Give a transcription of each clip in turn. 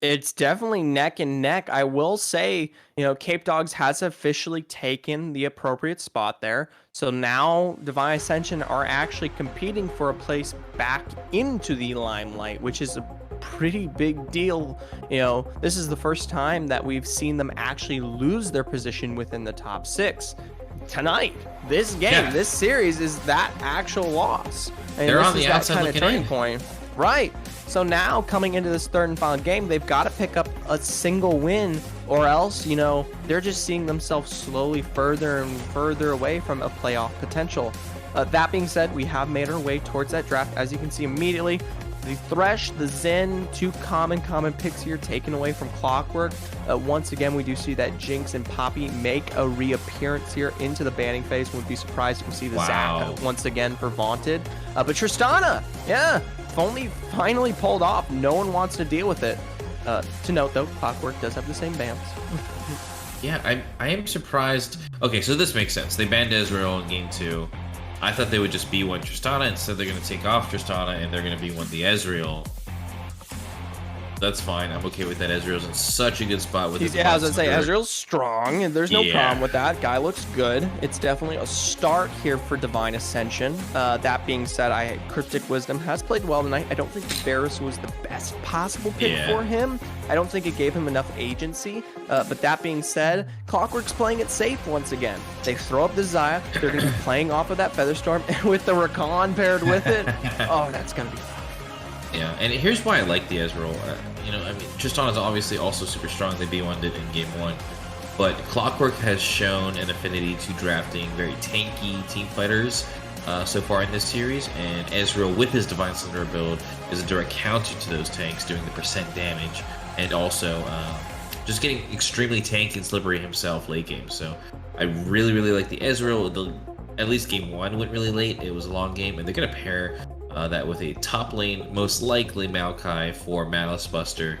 It's definitely neck and neck. I will say, Cape Dogs has officially taken the appropriate spot there. So now Divine Ascension are actually competing for a place back into the limelight, which is a pretty big deal. This is the first time that we've seen them actually lose their position within the top six. Tonight, this game, Yeah, this series is that actual loss. And they're this on is the that outside kind of looking turning in. point. Right. So now coming into this third and final game, they've got to pick up a single win or else, they're just seeing themselves slowly further and further away from a playoff potential. That being said, we have made our way towards that draft. As you can see immediately, the Thresh, the Zen, two common picks here taken away from Clockwork. Once again, we do see that Jinx and Poppy make a reappearance here into the banning phase. Wouldn't be surprised if we see the Wow. Zac once again for Vaunted. But Tristana, yeah, only finally pulled off. No one wants to deal with it. To note, though, Clockwork does have the same bans. Yeah, I am surprised. Okay, so this makes sense. They banned Ezreal in game 2. I thought they would just be one Tristana. Instead, they're going to take off Tristana and they're going to be one the Ezreal. That's fine. I'm okay with that. Ezreal's in such a good spot with his Yeah, as I say, monster. Ezreal's strong, and there's no Yeah. problem with that. Guy looks good. It's definitely a start here for Divine Ascension. That being said, Cryptic Wisdom has played well tonight. I don't think Varus was the best possible pick Yeah. for him. I don't think it gave him enough agency. But that being said, Clockwork's playing it safe once again. They throw up the Xayah. They're going to be playing off of that Featherstorm with the Rakan paired with it. Oh, that's going to be fun. Yeah, and here's why I like the Ezreal. Tristana is obviously also super strong. They B1'd it in game 1. But Clockwork has shown an affinity to drafting very tanky team fighters so far in this series. And Ezreal, with his Divine Slender build, is a direct counter to those tanks, doing the percent damage. And also just getting extremely tanky and slippery himself late game. So I really, really like the Ezreal. At least game 1 went really late. It was a long game. And they're going to pair that with a top lane, most likely Maokai for Malice Buster,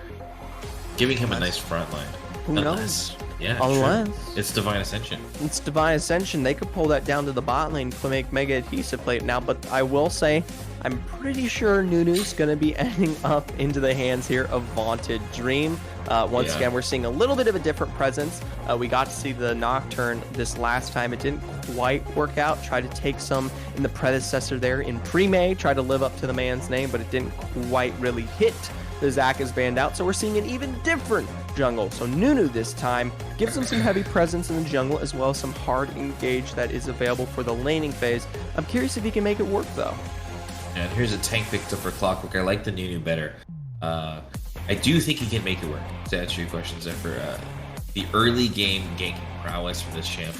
giving him a nice front line. Who knows? Yeah, Unless true. It's Divine Ascension. it's Divine Ascension. They could pull that down to the bot lane to make Mega Adhesive Plate now, but I will say, I'm pretty sure Nunu's going to be ending up into the hands here of Vaunted Dream. Once Yeah. again, we're seeing a little bit of a different presence. We got to see the Nocturne this last time. It didn't quite work out. Tried to take some in the predecessor there in pre-May. Tried to live up to the man's name, but it didn't quite really hit. The Zac is banned out, so we're seeing an even different jungle. So Nunu this time gives him some heavy presence in the jungle, as well as some hard engage that is available for the laning phase. I'm curious if he can make it work, though. And here's a tank picked up for Clockwork. I like the Nunu better. I do think he can make it work. To answer your questions, there for the early game ganking prowess from this champ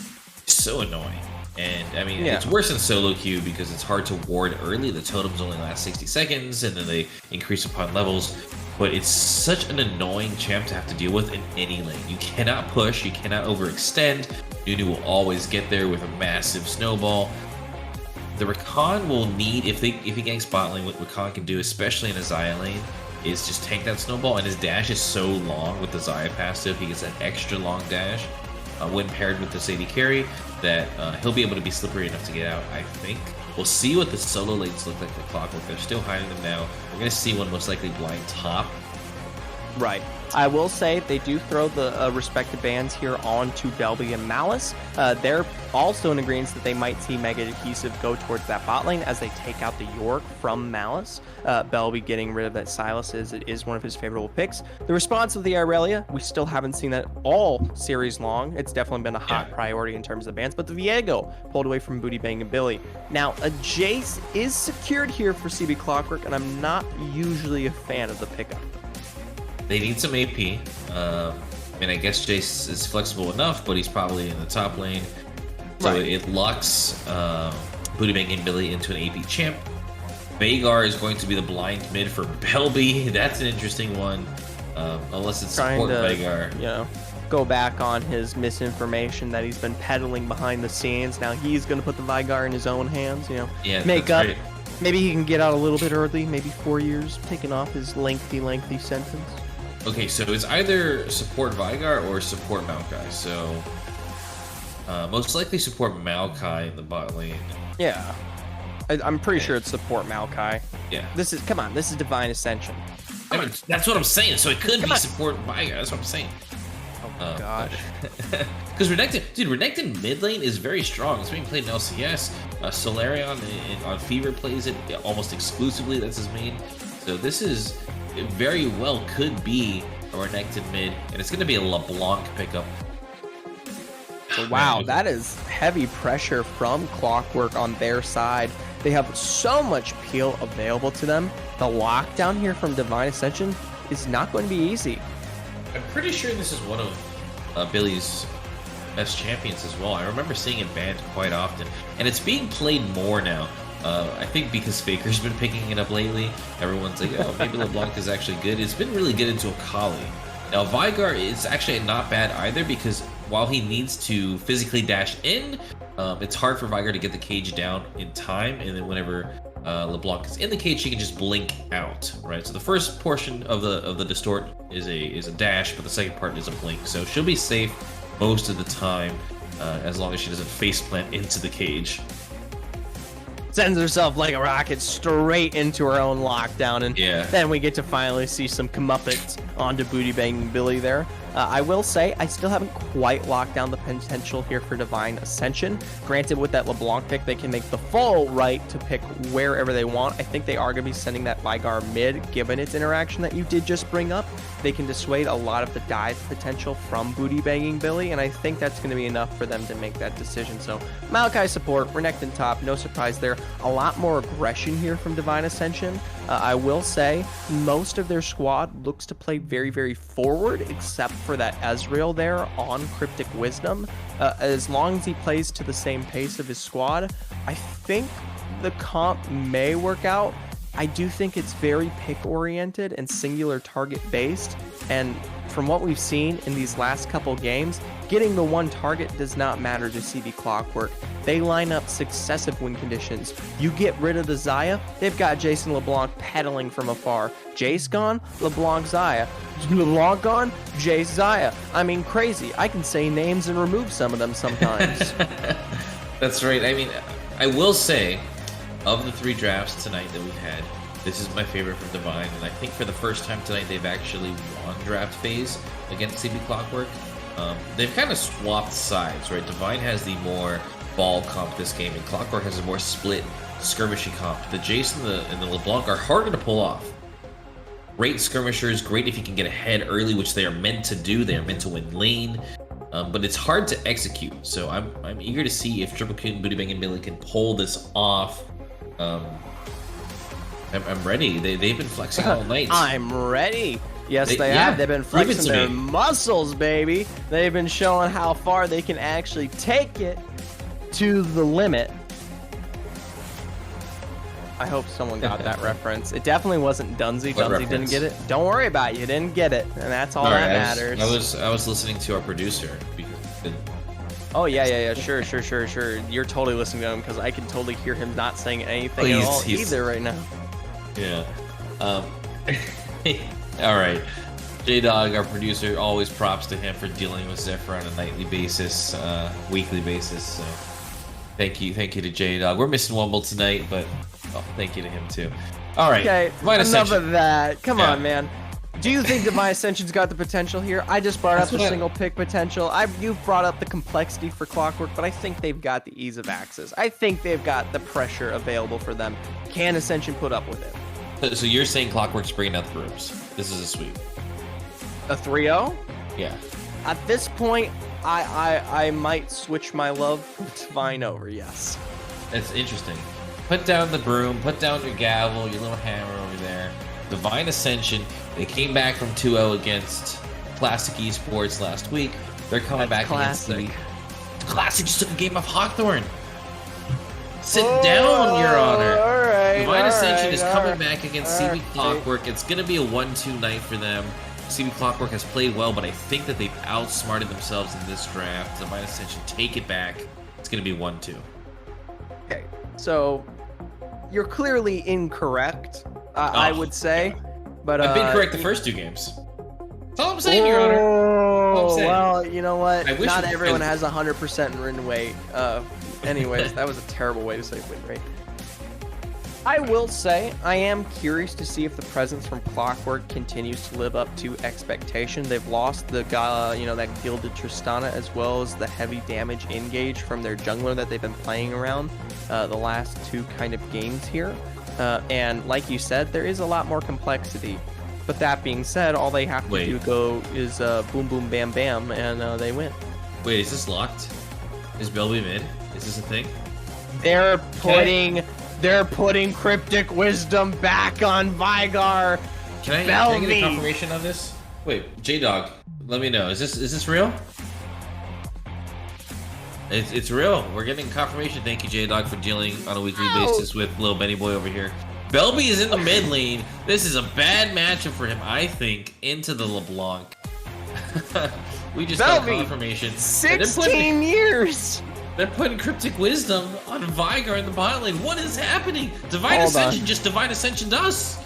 is so annoying. And I mean, Yeah. it's worse in solo queue because it's hard to ward early. The totems only last 60 seconds, and then they increase upon levels. But it's such an annoying champ to have to deal with in any lane. You cannot push, you cannot overextend. Nunu will always get there with a massive snowball. The Rakan will need, if he ganks bot lane, what Rakan can do, especially in a Xayah lane, is just tank that snowball. And his dash is so long with the Xayah passive, he gets that extra long dash when paired with this AD carry, that he'll be able to be slippery enough to get out, I think. We'll see what the solo lanes look like for Clockwork. They're still hiding them now. We're going to see one most likely blind top. Right. I will say they do throw the respective bans here onto Belby and Malice. They're also in agreement that they might see Mega Adhesive go towards that bot lane as they take out the York from Malice. Belby getting rid of that Silas is one of his favorable picks. The response of the Irelia, we still haven't seen that all series long. It's definitely been a hot priority in terms of bans, but the Viego pulled away from Booty Bang and Billy. Now, a Jace is secured here for CB Clockwork, and I'm not usually a fan of the pickup. They need some AP. I guess Jace is flexible enough, but he's probably in the top lane. So Right. it locks Booty Bang and Billy into an AP champ. Veigar is going to be the blind mid for Belby. That's an interesting one. Unless it's Trying support to, Veigar. Go back on his misinformation that he's been peddling behind the scenes. Now he's going to put the Vigar in his own hands, Yeah, make that's up. right. Maybe he can get out a little bit early, maybe 4 years, taking off his lengthy sentence. Okay, so it's either support Veigar or support Maokai. So most likely support Maokai in the bot lane. Yeah. I'm pretty sure it's support Maokai. Yeah. This is Divine Ascension. I mean, that's what I'm saying. So it could be support Vigar. That's what I'm saying. Oh gosh. Because Renekton mid lane is very strong. It's being played in LCS. Solarion on Fever plays it almost exclusively. That's his main. So this is very well could be a Renekton mid, and it's going to be a LeBlanc pickup. Wow, that is heavy pressure from Clockwork on their side. They have so much peel available to them. The lockdown here from Divine Ascension is not going to be easy. I'm pretty sure this is one of Billy's best champions as well. I remember seeing it banned quite often, and it's being played more now. I think because Faker's been picking it up lately, everyone's like, oh, maybe LeBlanc is actually good. It's been really good into Akali. Now, Vigar is actually not bad either, because while he needs to physically dash in, it's hard for Vigar to get the cage down in time, and then whenever LeBlanc is in the cage, she can just blink out, right? So the first portion of the distort is a dash, but the second part is a blink. So she'll be safe most of the time, as long as she doesn't faceplant into the cage. Sends herself like a rocket straight into her own lockdown, and then we get to finally see some comeuppance onto Booty Banging Billy there. I will say, I still haven't quite locked down the potential here for Divine Ascension. Granted, with that LeBlanc pick, they can make the full right to pick wherever they want. I think they are going to be sending that Vigar mid, given its interaction that you did just bring up. They can dissuade a lot of the dive potential from Booty Banging Billy, and I think that's going to be enough for them to make that decision. So, Maokai support, Renekton top, no surprise there. A lot more aggression here from Divine Ascension. I will say, most of their squad looks to play very, very forward, except for that Ezreal there on Cryptic Wisdom. As long as he plays to the same pace of his squad, I think the comp may work out. I do think it's very pick-oriented and singular target-based, and from what we've seen in these last couple games, getting the one target does not matter to CV Clockwork. They line up successive win conditions. You get rid of the Xayah, they've got Jason LeBlanc pedaling from afar. Jace gone, LeBlanc Xayah. LeBlanc gone, Jace Xayah. I mean, crazy. I can say names and remove some of them sometimes. That's right. I mean, I will say, of the 3 drafts tonight that we've had, this is my favorite from Divine, and I think for the first time tonight they've actually won draft phase against CB Clockwork. They've kind of swapped sides, right? Divine has the more ball comp this game, and Clockwork has a more split skirmishy comp. The Jace and the LeBlanc are harder to pull off. Great skirmishers, great if you can get ahead early, which they are meant to do. They are meant to win lane. But it's hard to execute, so I'm eager to see if Triple Q and Booty Bang and Billy can pull this off. I'm ready. They've been flexing all night. I'm ready. Yes, they have. They've been flexing their muscles, baby. They've been showing how far they can actually take it to the limit. I hope someone got that reference. It definitely wasn't Dunsey. Dunsey didn't get it. Don't worry about it. You didn't get it, and that's all that matters. I was listening to our producer. Oh yeah. Sure. You're totally listening to him because I can totally hear him not saying anything at all either right now. Yeah. All right. J-Dog, our producer, always props to him for dealing with Zephyr on a nightly basis, weekly basis. So thank you to J-Dog. We're missing Wumble tonight, but thank you to him too. All right. Okay. Enough of that. Come on, man. Do you think Divine Ascension's got the potential here? I just brought up the single pick potential. You've brought up the complexity for Clockwork, but I think they've got the ease of access. I think they've got the pressure available for them. Can Ascension put up with it? So you're saying Clockwork's bringing out the brooms. This is a sweep. A 3-0? Yeah. At this point, I might switch my love from Divine over, yes. That's interesting. Put down the broom, put down your gavel, your little hammer over there. Divine Ascension, they came back from 2-0 against Classic Esports last week. They're coming back against the Classic just took a game off Hawthorne. Sit down, Your Honor. All right, Divine Ascension is coming back against CB Clockwork. It's going to be a 1-2 night for them. CB Clockwork has played well, but I think that they've outsmarted themselves in this draft. Divine Ascension take it back. It's going to be 1-2. Okay, so you're clearly incorrect, I would say. But I've been correct the first 2 games. That's all I'm saying, Your Honor. All I'm saying. Well, you know what? Not everyone has 100% win rate. Anyways, that was a terrible way to say win rate. I will say, I am curious to see if the presence from Clockwork continues to live up to expectation. They've lost the guy, that Gilded Tristana, as well as the heavy damage engage from their jungler that they've been playing around the last 2 kind of games here. And like you said, there is a lot more complexity. But that being said, all they have to do is boom, boom, bam, bam, and they win. Wait, is this locked? Is Belby mid? Is this a thing? They're putting Cryptic Wisdom back on Vigar. Can I get a confirmation on this? Wait, J-Dog, let me know. Is this real? It's real. We're getting confirmation. Thank you, J-Dog, for dealing on a weekly basis with little Benny Boy over here. Belby is in the mid lane. This is a bad matchup for him, I think, into the LeBlanc. We just got confirmation. 16 years! They're putting Cryptic Wisdom on Vigar in the bot lane. What is happening? Divine Ascension just Divine Ascensioned us.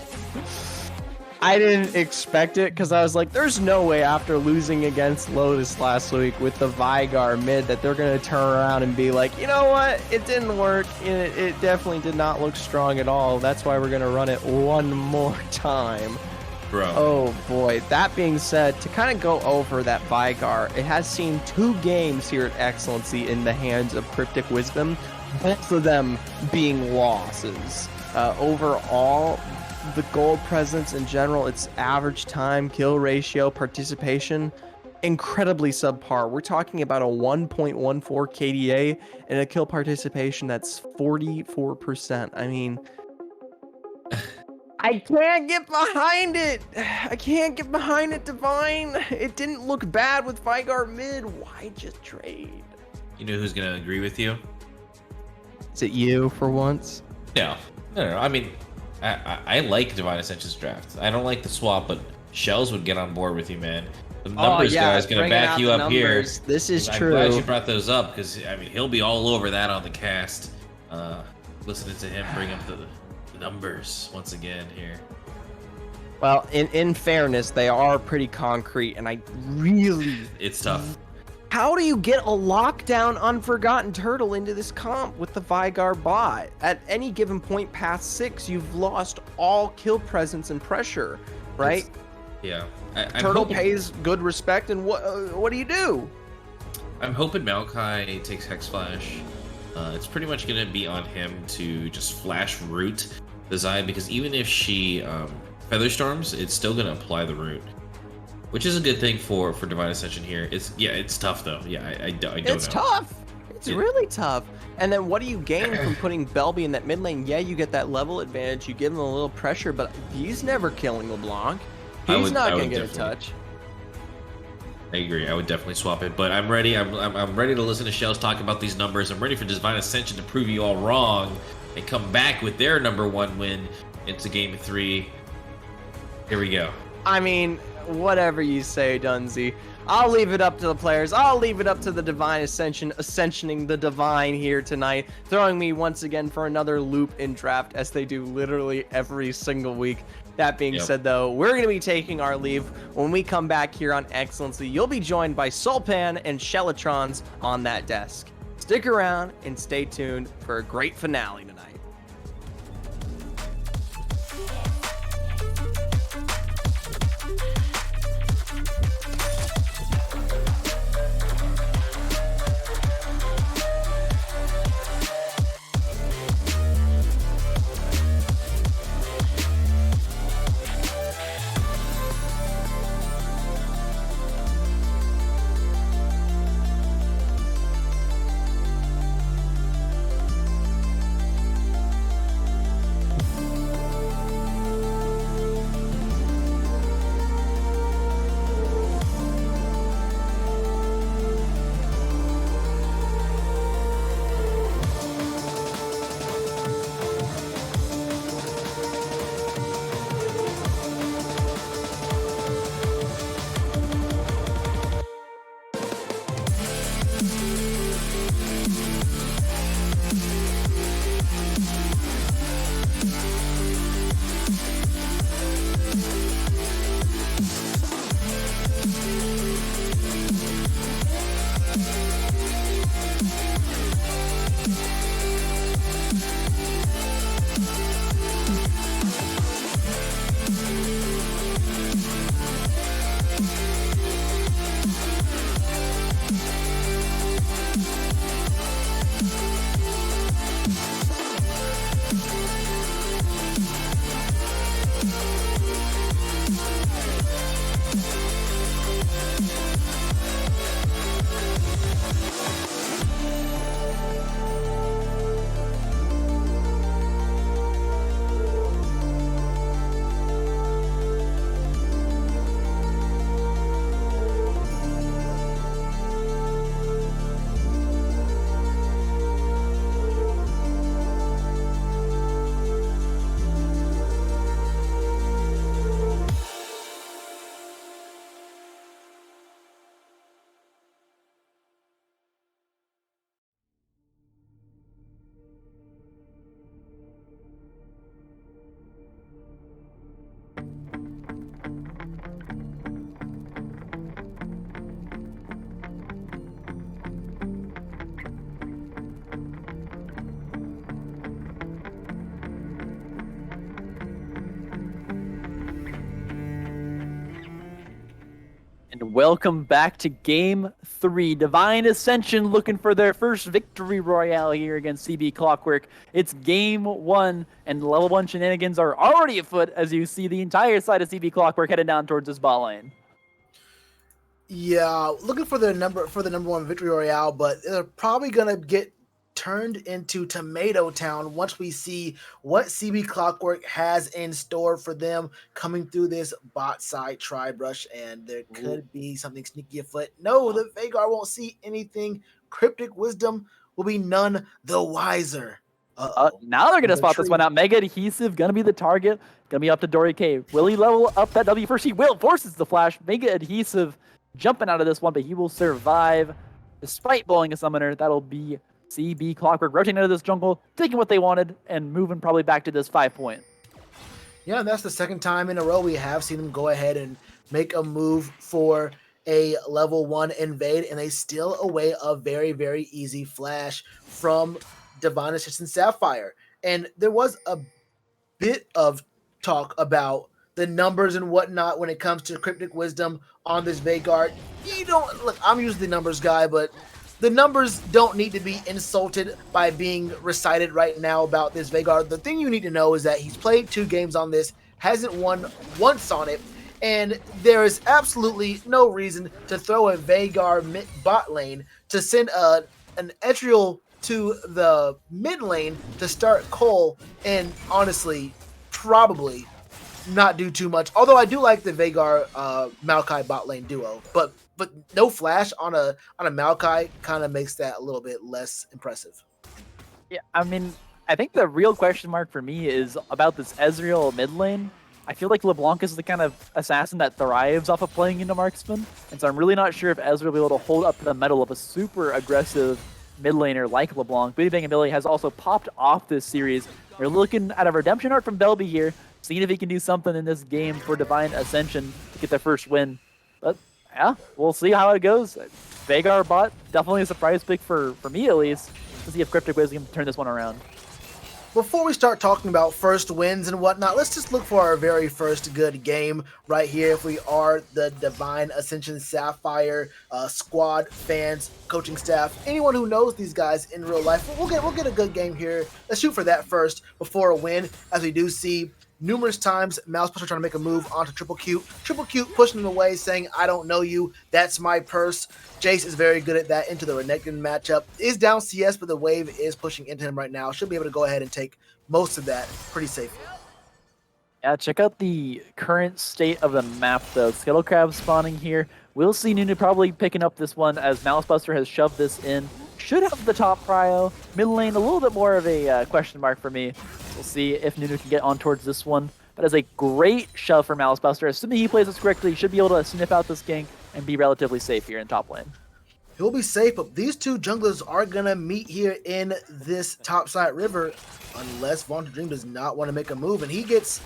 I didn't expect it because I was like, there's no way after losing against Lotus last week with the Vigar mid that they're going to turn around and be like, you know what? It didn't work. It definitely did not look strong at all. That's why we're going to run it one more time. Bro. Oh boy. That being said, to kind of go over that Vigar, it has seen 2 games here at Excellency in the hands of Cryptic Wisdom, both of them being losses. Overall, the gold presence in general, its average time, kill ratio, participation, incredibly subpar. We're talking about a 1.14 KDA and a kill participation that's 44%. I mean, I can't get behind it. I can't get behind it, Divine. It didn't look bad with Vigar mid. Why just trade? You know who's going to agree with you? Is it you for once? No. I mean, I like Divine Ascension's draft. I don't like the swap, but Shells would get on board with you, man. The numbers guy's gonna back you up here. This is true. I'm glad you brought those up because I mean he'll be all over that on the cast. Listening to him bring up the numbers once again here. Well, in fairness, they are pretty concrete, and I really it's tough. How do you get a lockdown Unforgotten Turtle into this comp with the Vigar bot? At any given point past 6, you've lost all kill presence and pressure, right? Turtle pays good respect, and what do you do? I'm hoping Maokai takes Hex Flash. It's pretty much going to be on him to just flash root the Zai, because even if she Featherstorms, it's still going to apply the root. Which is a good thing for Divine Ascension here. It's tough though. Yeah, I don't know. It's tough. It's really tough. And then what do you gain from putting Belby in that mid lane? Yeah, you get that level advantage. You give him a little pressure, but he's never killing LeBlanc. He's not going to get a touch. I agree. I would definitely swap it, but I'm ready. I'm ready to listen to Shells talk about these numbers. I'm ready for Divine Ascension to prove you all wrong and come back with their #1 win into Game 3. Here we go. I mean, whatever you say, Dunzy. I'll leave it up to the players. I'll leave it up to the Divine Ascension, ascensioning the Divine here tonight, throwing me once again for another loop in draft, as they do literally every single week. That being said, though, we're going to be taking our leave. When we come back here on Excellency, you'll be joined by Sulpan and Shellatrons on that desk. Stick around and stay tuned for a great finale tonight. And welcome back to Game 3. Divine Ascension looking for their first victory royale here against CB Clockwork. It's Game 1, and level 1 shenanigans are already afoot as you see the entire side of CB Clockwork headed down towards this bot lane. Yeah, looking for the number one victory royale, but they're probably gonna get turned into Tomato Town once we see what CB Clockwork has in store for them coming through this bot side tribe rush, and there could be something sneaky afoot. No, the Vagar won't see anything. Cryptic Wisdom will be none the wiser. Now they're going to spot this one out. Mega Adhesive going to be the target. Going to be up to Dory K. Will he level up that W first? He will. Forces the flash. Mega Adhesive jumping out of this one, but he will survive despite blowing a summoner. That'll be CB Clockwork rotating out of this jungle, taking what they wanted, and moving probably back to this 5-point. Yeah, and that's the second time in a row we have seen them go ahead and make a move for a level 1 invade, and they steal away a very, very easy flash from Divine Ascension Sapphire. And there was a bit of talk about the numbers and whatnot when it comes to Cryptic Wisdom on this Vagar. You don't look, I'm usually the numbers guy, but the numbers don't need to be insulted by being recited right now about this Vagar. The thing you need to know is that he's played 2 games on this, hasn't won once on it, and there is absolutely no reason to throw a Vagar bot lane to send an Etrial to the mid lane to start Cole, and honestly, probably not do too much. Although I do like the Vagar Maokai bot lane duo, but no flash on a Maokai kind of makes that a little bit less impressive. Yeah, I mean, I think the real question mark for me is about this Ezreal mid lane. I feel like LeBlanc is the kind of assassin that thrives off of playing into marksman, and so I'm really not sure if Ezreal will be able to hold up to the metal of a super aggressive mid laner like LeBlanc. Booty Bang ability has also popped off this series. We're looking at a redemption arc from Belby here, seeing if he can do something in this game for Divine Ascension to get their first win. But yeah, we'll see how it goes. Vagar bot, definitely a surprise pick for me at least, to see if Cryptic Wisdom can turn this one around. Before we start talking about first wins and whatnot, let's just look for our very first good game right here. If we are the Divine Ascension Sapphire squad, fans, coaching staff, anyone who knows these guys in real life, we'll get a good game here. Let's shoot for that first before a win, as we do see numerous times Mousebuster trying to make a move onto Triple Q. Triple Q pushing him away, saying, "I don't know you, that's my purse." Jace is very good at that into the Renekton matchup. Is down CS, but the wave is pushing into him right now. Should be able to go ahead and take most of that pretty safely. Yeah, check out the current state of the map though. Skittle Crab spawning here. We'll see Nunu probably picking up this one as Mousebuster has shoved this in. Should have the top prio. Mid lane, a little bit more of a question mark for me. We'll see if Nunu can get on towards this one. But as a great shove for Mousebuster, assuming he plays this correctly, he should be able to sniff out this gank and be relatively safe here in top lane. He'll be safe, but these two junglers are going to meet here in this topside river unless Vaunted Dream does not want to make a move, and he gets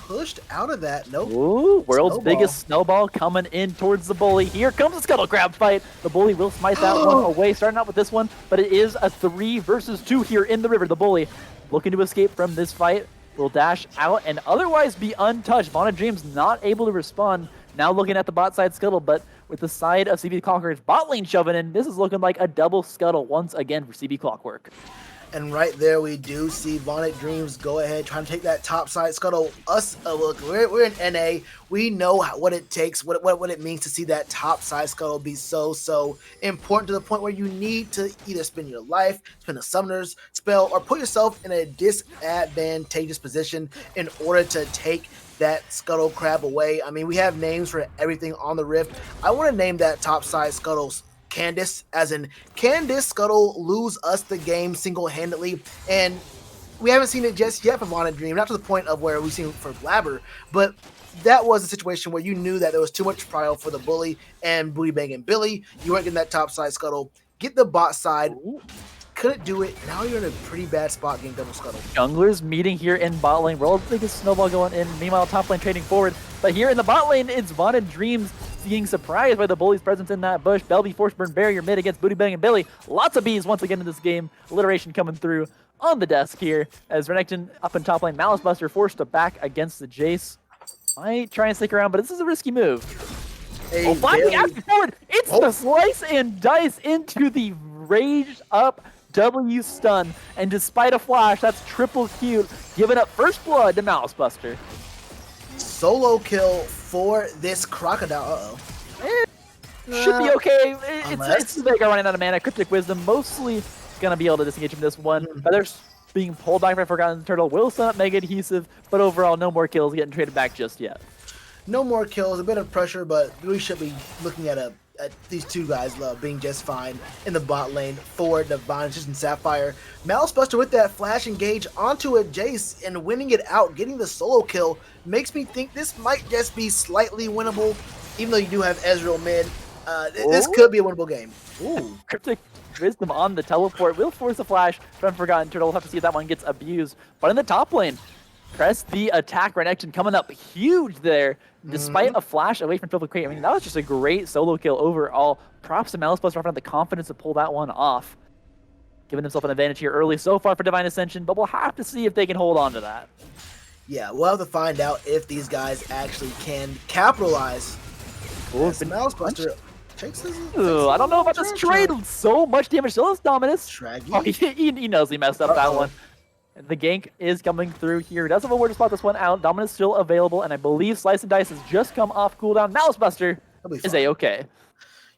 pushed out of that. Nope. Ooh, world's Snowball. biggest snowball coming in towards the bully. Here comes the Scuttle Crab fight. The bully will smite that one away, starting out with this one, but it is a 3 versus 2 here in the river. The bully looking to escape from this fight will dash out and otherwise be untouched. Vaunted Dream's not able to respond. Now looking at the bot side Scuttle, but with the side of CB Clockwork's bot lane shoving in, this is looking like a double Scuttle once again for CB Clockwork. And right there, we do see Vaunted Dreams go ahead, trying to take that top side Scuttle. Look, we're in NA. We know what it takes, what it means to see that top side Scuttle be so important to the point where you need to either spend your life, spend a summoner's spell, or put yourself in a disadvantageous position in order to take that Scuttle Crab away. I mean, we have names for everything on the Rift. I want to name that top side Scuttle Candace, as in, can this Scuttle lose us the game single-handedly? And we haven't seen it just yet for Vaunted Dream, not to the point of where we've seen it for Blabber, but that was a situation where you knew that there was too much prio for the bully and Booty Bang and Billy. You weren't getting that top side Scuttle. Get the bot side. Couldn't do it. Now you're in a pretty bad spot getting double Scuttle. Junglers meeting here in bot lane. World's biggest snowball going in. Meanwhile, top lane trading forward. But here in the bot lane, it's Vaunted Dreams being surprised by the bully's presence in that bush. Belby Forceburn barrier mid against Booty Bang and Billy. Lots of bees once again in this game. Alliteration coming through on the desk here as Renekton up in top lane. Malice Buster forced to back against the Jace. Might try and stick around, but this is a risky move. A Finally very- after forward, it's the slice and dice into the raged up W stun, and despite a flash, that's triple Q, giving up first blood to Mouse Buster. solo kill for this crocodile. Should be okay. Unless- It's the Vega running out of mana. Cryptic Wisdom mostly gonna be able to disengage from this one. Feathers being pulled back by Forgotten Turtle will set up Mega Adhesive, but overall, no more kills getting traded back just yet. No more kills, a bit of pressure, but we should be looking at these two guys being just fine in the bot lane for Divine and Sapphire. Malice Buster with that flash engage onto a Jace and winning it out, getting the solo kill, makes me think this might just be slightly winnable, even though you do have Ezreal mid. This could be a winnable game. Ooh. Cryptic Wisdom on the teleport will force a flash from Forgotten Turtle. We'll have to see if that one gets abused. But in the top lane, press the attack right action coming up huge there, despite a flash away from Triple Crate. I mean, that was just a great solo kill overall. Props to Malice Buster for having the confidence to pull that one off. Giving himself an advantage here early so far for Divine Ascension, but we'll have to see if they can hold on to that. Yeah, we'll have to find out if these guys actually can capitalize. As Malice Buster takes this. Ooh, I don't know about this trade. So much damage still is Dominus. Shraggy. Oh, he knows he messed up that one. The gank is coming through here. He does have a word to spot this one out. Dominus still available, and I believe Slice and Dice has just come off cooldown. Malice Buster is A-okay.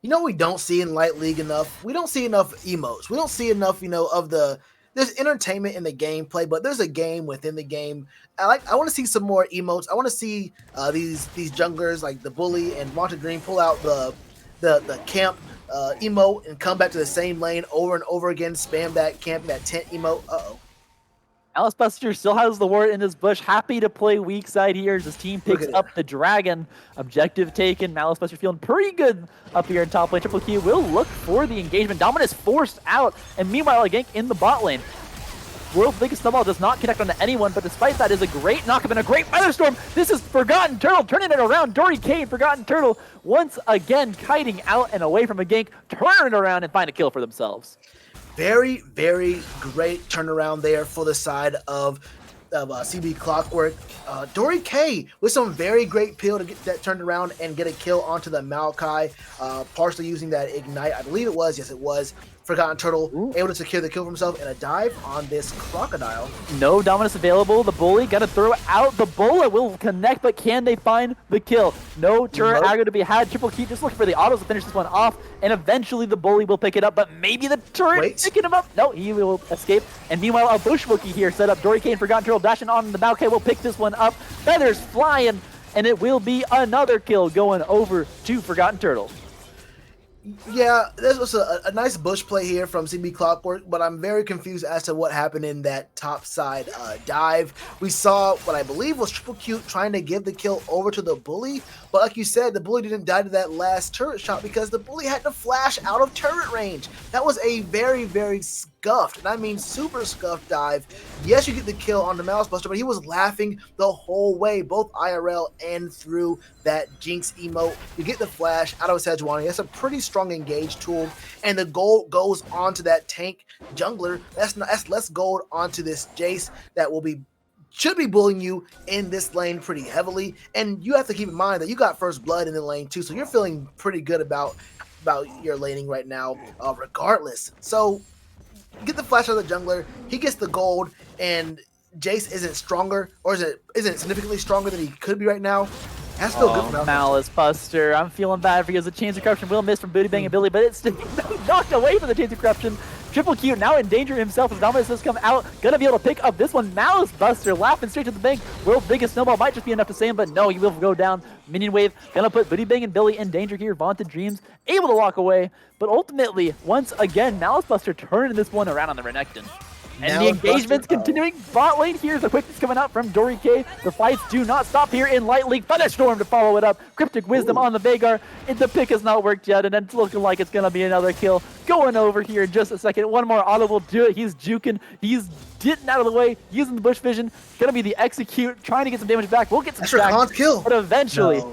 You know, we don't see in Light League enough. We don't see enough emotes. We don't see enough, of the. There's entertainment in the gameplay, but there's a game within the game. I want to see some more emotes. I want to see these junglers like the Bully and Wanted Dream pull out the camp emote and come back to the same lane over and over again. Spam that camp, that tent emote. Malice Buster still has the ward in his bush. Happy to play weak side here as his team picks up the dragon. Objective taken. Malice Buster feeling pretty good up here in top lane. Triple Q will look for the engagement. Dominus forced out, and meanwhile a gank in the bot lane. World's biggest snowball does not connect onto anyone, but despite that is a great knockup and a great Featherstorm. This is Forgotten Turtle turning it around. Dory K and Forgotten Turtle once again kiting out and away from a gank, turn it around and find a kill for themselves. Very, very great turnaround there for the side of CB Clockwork. Dory K with some very great peel to get that turned around and get a kill onto the Maokai, partially using that Ignite. I believe it was. Yes, it was. Forgotten Turtle able to secure the kill for himself and a dive on this Crocodile. No Dominus available. The Bully got to throw out. The Bullet will connect, but can they find the kill? No turret aggro to be had. Triple Key just looking for the autos to finish this one off, and eventually the Bully will pick it up, but maybe the turret picking him up. No, he will escape. And meanwhile, a Bushwookie here set up. Dory K and Forgotten Turtle dashing on the Maokai will pick this one up. Feathers flying, and it will be another kill going over to Forgotten Turtle. Yeah, this was a nice bush play here from CB Clockwork, but I'm very confused as to what happened in that top side dive. We saw what I believe was Triple Q trying to give the kill over to the Bully, but like you said, the Bully didn't die to that last turret shot because the Bully had to flash out of turret range. That was a very, very scuffed, and I mean super scuffed dive. Yes, you get the kill on the Mouse Buster, but he was laughing the whole way, both IRL and through that Jinx emote. You get the flash out of Sejuani. That's a pretty strong engage tool, and the gold goes onto that tank jungler. That's less gold onto this Jace that should be bullying you in this lane pretty heavily. And you have to keep in mind that you got first blood in the lane too, so you're feeling pretty good about your laning right now, regardless. So get the flash out of the jungler. He gets the gold, and Jace isn't stronger, or isn't significantly stronger than he could be right now. That's still good for Malice Buster. I'm feeling bad because the Chains of Corruption will miss from Booty Bang and Billy, but it's still knocked away from the Chains of Corruption. Triple Q now in danger himself as Dominus has come out. Gonna be able to pick up this one. Malice Buster laughing straight to the bank. World's biggest snowball might just be enough to save him, but no, he will go down. Minion wave gonna put Booty Bang and Billy in danger here. Vaunted Dreams able to walk away, but ultimately, once again, Malice Buster turning this one around on the Renekton. And the engagement's continuing. Bot lane here. The quickness coming out from Dory K. The fights do not stop here in Light League. Thunderstorm to follow it up. Cryptic Wisdom on the Veigar. The pick has not worked yet, and it's looking like it's going to be another kill. Going over here in just a second. One more auto will do it. He's juking. He's getting out of the way, using the bush vision. Going to be the execute, trying to get some damage back. We'll get some stacks, kill. But eventually,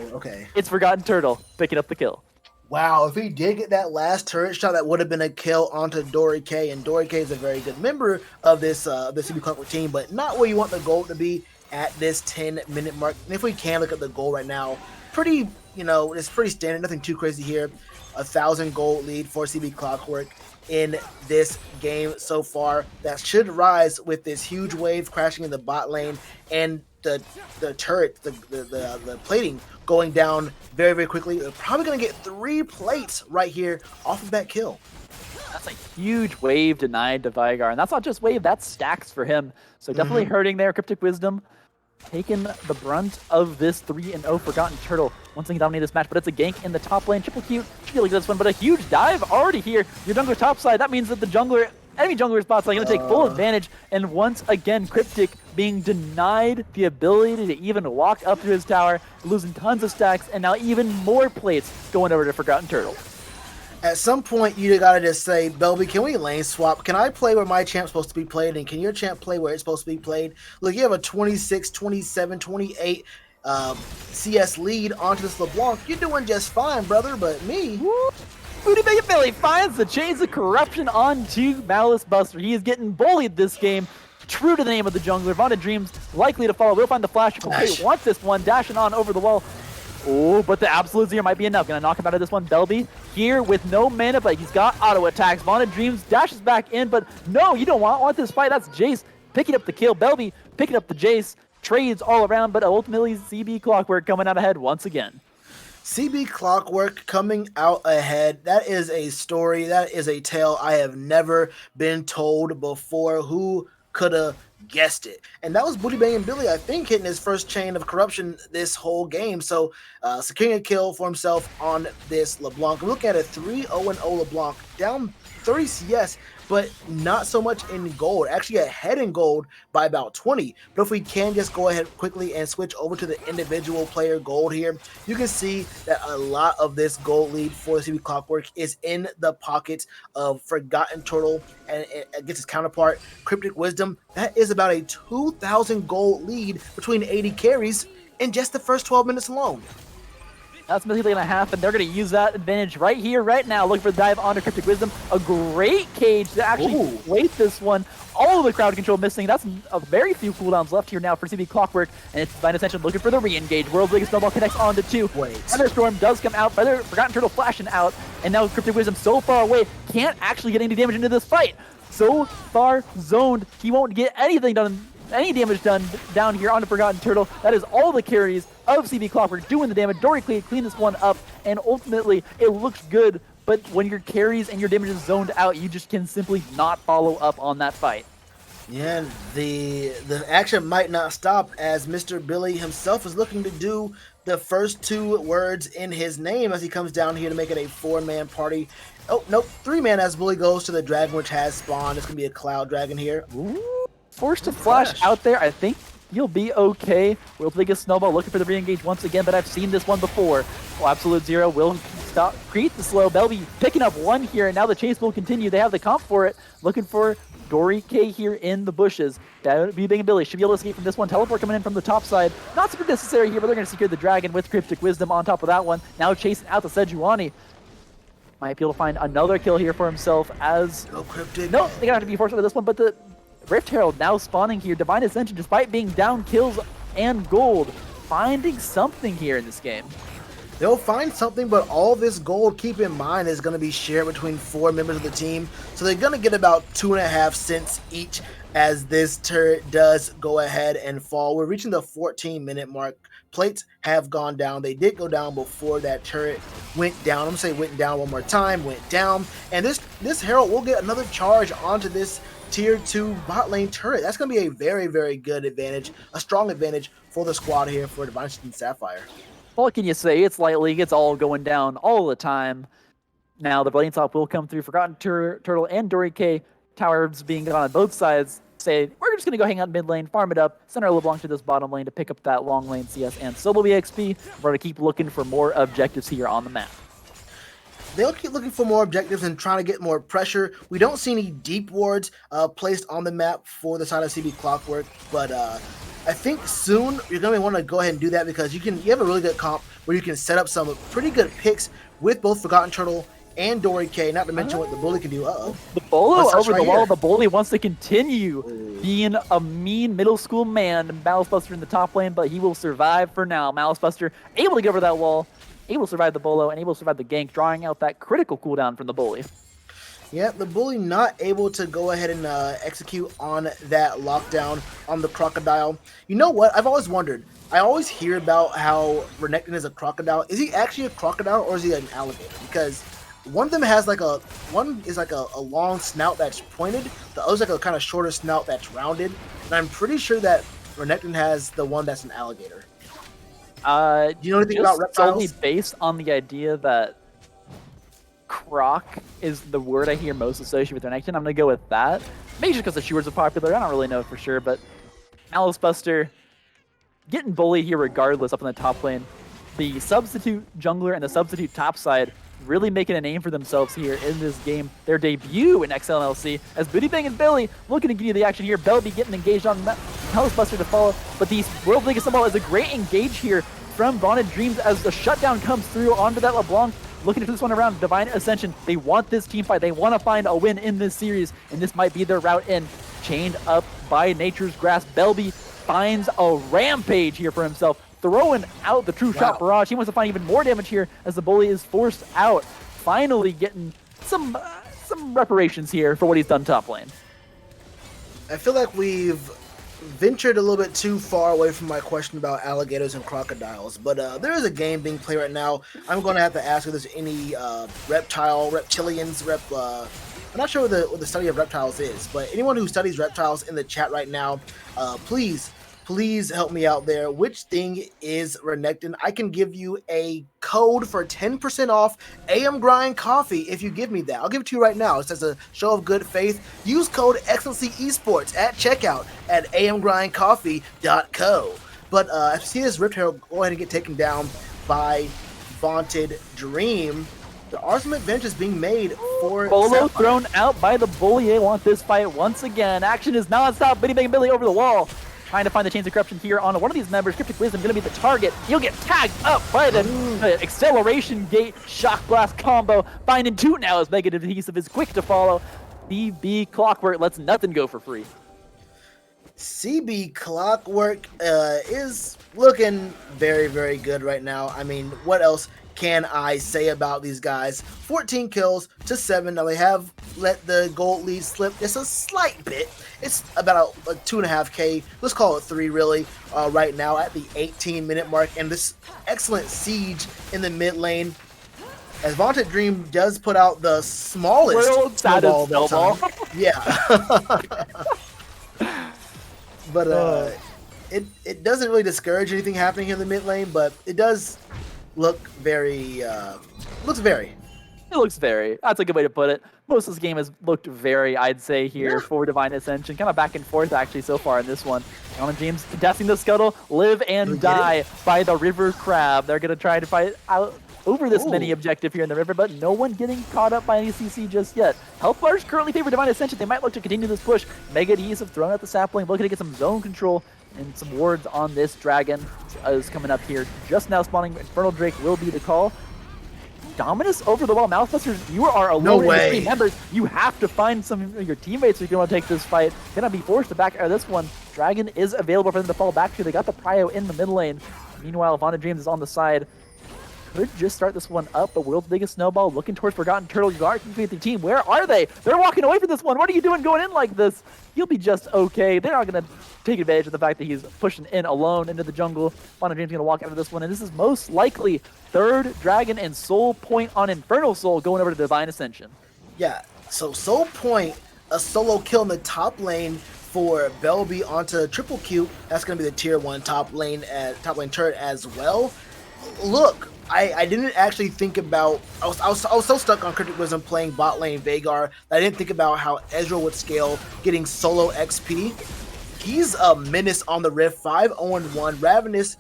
it's Forgotten Turtle picking up the kill. Wow, if he did get that last turret shot, that would have been a kill onto Dory K, and Dory K is a very good member of this CB Clockwork team, but not where you want the gold to be at this 10-minute mark. And if we can look at the goal right now, pretty, it's pretty standard. Nothing too crazy here. 1,000 gold lead for CB Clockwork in this game so far. That should rise with this huge wave crashing in the bot lane and the turret, the plating going down very, very quickly. They're probably going to get 3 plates right here off of that kill. That's a huge wave denied to Vigar, and that's not just wave, that's stacks for him. So definitely hurting there. Cryptic Wisdom taking the brunt of this 3-0 Forgotten Turtle. Once again dominating this match, but it's a gank in the top lane. Triple Q should be able to get this one, but a huge dive already here. Your jungler top side, that means that the enemy jungler spots are going to take full advantage, and once again, Cryptic being denied the ability to even walk up to his tower, losing tons of stacks, and now even more plates going over to Forgotten Turtle. At some point, you gotta just say, Belby, can we lane swap? Can I play where my champ's supposed to be played, and can your champ play where it's supposed to be played? Look, you have a 26, 27, 28 CS lead onto this LeBlanc. You're doing just fine, brother, but me... Booty Bang Billy finds the Chains of Corruption onto Malice Buster. He is getting bullied this game. True to the name of the jungler. Vonda Dreams likely to follow. We'll find the flash. Okay, wants this one. Dashing on over the wall. Oh, but the Absolute Zero might be enough. Gonna knock him out of this one. Belby here with no mana, but he's got auto attacks. Vonda Dreams dashes back in, but no, you don't want this fight. That's Jace picking up the kill. Belby picking up the Jace. Trades all around, but ultimately CB Clockwork coming out ahead once again. CB Clockwork coming out ahead. That is a story. That is a tale I have never been told before. Who could have guessed it? And that was Booty Banging Billy, I think, hitting his first chain of corruption this whole game. So securing a kill for himself on this LeBlanc. We're looking at a 3-0-0 LeBlanc, down 30 CS, but not so much in gold. Actually ahead in gold by about 20. But if we can just go ahead quickly and switch over to the individual player gold here, you can see that a lot of this gold lead for CB Clockwork is in the pockets of Forgotten Turtle and against his counterpart, Cryptic Wisdom. That is about a 2,000 gold lead between 80 carries in just the first 12 minutes alone. That's basically going to happen. They're going to use that advantage right here, right now. Looking for the dive onto Cryptic Wisdom. A great cage to actually wait this one. All of the crowd control missing. That's a very few cooldowns left here now for CB Clockwork. And it's Divine Ascension looking for the re-engage. World's biggest snowball connects onto 2. Thunderstorm does come out. Forgotten Turtle flashing out. And now Cryptic Wisdom so far away, can't actually get any damage into this fight. So far zoned, he won't get anything done. Any damage done down here onto Forgotten Turtle. That is all the carries of CB Clockwork doing the damage. Dory clean this one up, and ultimately it looks good, but when your carries and your damage is zoned out, you just can simply not follow up on that fight. Yeah, the action might not stop as Mr. Billy himself is looking to do the first 2 words in his name as he comes down here to make it a 4-man party. Oh, nope, 3-man as Bully goes to the dragon which has spawned. It's going to be a cloud dragon here. Ooh. Forced to flash out there. I think you'll be okay. We'll take a snowball looking for the re-engage once again, but I've seen this one before. Oh, Absolute Zero will create the slow. Belby picking up 1 here, and now the chase will continue. They have the comp for it. Looking for Dory K here in the bushes. Booty Bang Billy should be able to escape from this one. Teleport coming in from the top side. Not super necessary here, but they're going to secure the dragon with Cryptic Wisdom on top of that one. Now chasing out the Sejuani. Might be able to find another kill here for himself as... No Cryptic. No, they're going to have to be forced with this one, but the Rift Herald now spawning here. Divine Ascension, despite being down kills and gold, finding something here in this game. They'll find something, but all this gold, keep in mind, is going to be shared between 4 members of the team. So they're going to get about 2.5 cents each as this turret does go ahead and fall. We're reaching the 14-minute mark. Plates have gone down. They did go down before that turret went down. I'm going to say went down one more time, went down. And this Herald will get another charge onto this tier 2 bot lane turret. That's going to be a very, very good advantage, a strong advantage for the squad here for Divine and Sapphire. What can you say? It's Light League. It's all going down all the time. Now the Blade Top will come through. Forgotten Turtle and Dory K. Towers being gone on both sides say, we're just going to go hang out mid lane, farm it up, send our LeBlanc to this bottom lane to pick up that long lane CS and solo BXP. We're going to keep looking for more objectives here on the map. They'll keep looking for more objectives and trying to get more pressure. We don't see any deep wards placed on the map for the side of CB Clockwork, but I think soon you're going to want to go ahead and do that because you have a really good comp where you can set up some pretty good picks with both Forgotten Turtle and Dory K, not to mention what the bully can do. The Bolo What's over right the wall. here? The bully wants to continue Ooh. being a mean middle school man. Malice Buster in the top lane, but he will survive for now. Malice Buster able to get over that wall, able to survive the Bolo, and able to survive the gank, drawing out that critical cooldown from the bully. Yeah, the bully not able to go ahead and execute on that lockdown on the crocodile. You know what? I've always wondered. I always hear about how Renekton is a crocodile. Is he actually a crocodile or is he an alligator? Because one of them has one is like a long snout that's pointed. The other's like a kind of shorter snout that's rounded. And I'm pretty sure that Renekton has the one that's an alligator. Do you know anything about reptiles? Solely based on the idea that croc is the word I hear most associated with Renekton, I'm gonna go with that. Maybe just because the Shewers are popular. I don't really know for sure, but Malice Buster getting bullied here regardless up in the top lane. The substitute jungler and the substitute top side really making a name for themselves here in this game. Their debut in XLNLC as Booty Bang and Billy looking to give you the action here. Belby getting engaged on Malice Buster to follow, but the World League of Snowball is a great engage here from Vaunted Dreams as the shutdown comes through onto that LeBlanc. Looking to this one around. Divine Ascension, they want this team fight. They want to find a win in this series, and this might be their route in. Chained up by nature's grasp, Belby finds a rampage here for himself, throwing out the true shot barrage. He wants to find even more damage here as the bully is forced out. Finally getting some reparations here for what he's done top lane. I feel like we've ventured a little bit too far away from my question about alligators and crocodiles, but there is a game being played right now. I'm going to have to ask if there's any reptilians, I'm not sure what the study of reptiles is, but anyone who studies reptiles in the chat right now, please help me out there. Which thing is Renekton? I can give you a code for 10% off AM Grind Coffee if you give me that. I'll give it to you right now. It's as a show of good faith. Use code Excellency Esports at checkout at amgrindcoffee.co. But I see this Rift Herald go ahead and get taken down by Vaunted Dream. There are some advances being made for Bolo Sapphire. thrown out by the bully. They want this fight once again. Action is non-stop. Biddy Bang Billy over the wall. Trying to find the chains of corruption here on one of these members. Cryptic Wisdom going to be the target. He'll get tagged up by the acceleration gate shock blast combo. Finding two now as Mega Adhesive is quick to follow. CB Clockwork lets nothing go for free. CB Clockwork is looking very, very good right now. I mean, what else can I say about these guys? 14 kills to 7. Now they have let the gold lead slip just a slight bit. It's about a 2.5K. Let's call it 3 really right now at the 18-minute mark. And this excellent siege in the mid lane. As Vaunted Dream does put out the smallest snowball of all time. Yeah. But it doesn't really discourage anything happening in the mid lane, but it does look very It looks very. That's a good way to put it. Most of this game has looked very, I'd say, here for Divine Ascension. Kind of back and forth, actually, so far in this one. Common James contesting the scuttle. Live and die by the River Crab. They're going to try to fight out over this mini objective here in the river, but no one getting caught up by ACC just yet. Health bars currently favor Divine Ascension. They might look to continue this push. Mega Adhesive thrown at the sapling, looking to get some zone control and some wards on this dragon is coming up here. Just now spawning Infernal Drake will be the call. Dominus over the wall. Mouthbusters, you are alone in the 3 members. You have to find some of your teammates if you want to take this fight. Gonna be forced to back out of this one. Dragon is available for them to fall back to. They got the prio in the mid lane. Meanwhile, Vaunted Dreams is on the side. Could just start this one up, but World's Biggest Snowball looking towards Forgotten Turtle. You are competing with the team. Where are they? They're walking away from this one. What are you doing going in like this? You'll be just okay. They're not going to take advantage of the fact that he's pushing in alone into the jungle. Vaunted Dream's going to walk out of this one, and this is most likely 3rd Dragon and Soul Point on Infernal Soul going over to Divine Ascension. Yeah, so Soul Point, a solo kill in the top lane for Belby onto Triple Q. That's going to be the tier 1 top lane turret as well. Look, I didn't actually think about. I was so stuck on Cryptic Wisdom playing bot lane Veigar that I didn't think about how Ezreal would scale getting solo XP. He's a menace on the Rift. 5-0-1. Ravenous,